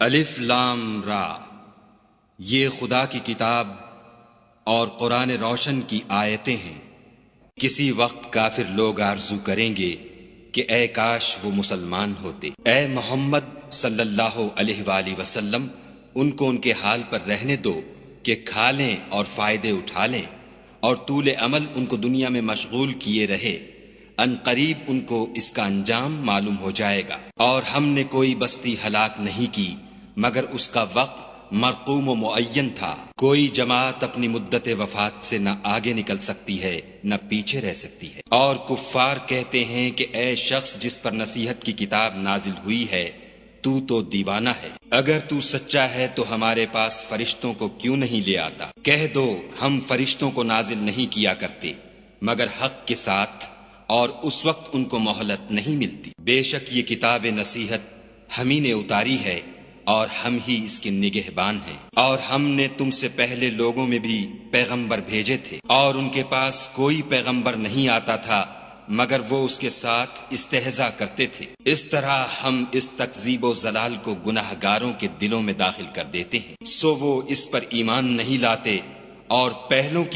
الف لام را، یہ خدا کی کتاب اور قرآن روشن کی آیتیں ہیں۔ کسی وقت کافر لوگ آرزو کریں گے کہ اے کاش وہ مسلمان ہوتے۔ اے محمد صلی اللہ علیہ وآلہ وسلم، ان کو ان کے حال پر رہنے دو کہ کھا لیں اور فائدے اٹھا لیں، اور طول عمل ان کو دنیا میں مشغول کیے رہے۔ ان قریب ان کو اس کا انجام معلوم ہو جائے گا۔ اور ہم نے کوئی بستی ہلاک نہیں کی مگر اس کا وقت مرقوم و معین تھا۔ کوئی جماعت اپنی مدت وفات سے نہ آگے نکل سکتی ہے نہ پیچھے رہ سکتی ہے۔ اور کفار کہتے ہیں کہ اے شخص جس پر نصیحت کی کتاب نازل ہوئی ہے، تو دیوانہ ہے۔ اگر تو سچا ہے تو ہمارے پاس فرشتوں کو کیوں نہیں لے آتا؟ کہہ دو ہم فرشتوں کو نازل نہیں کیا کرتے مگر حق کے ساتھ، اور اس وقت ان کو مہلت نہیں ملتی۔ بے شک یہ کتاب نصیحت ہم ہی نے اتاری ہے اور ہم ہی اس کے نگہبان ہیں۔ اور ہم نے تم سے پہلے لوگوں میں بھی پیغمبر بھیجے تھے، اور ان کے پاس کوئی پیغمبر نہیں آتا تھا مگر وہ اس کے ساتھ استہزاء کرتے تھے۔ اس طرح ہم اس تکذیب و ضلال کو گناہ گاروں کے دلوں میں داخل کر دیتے ہیں، سو وہ اس پر ایمان نہیں لاتے اور پہلوں کی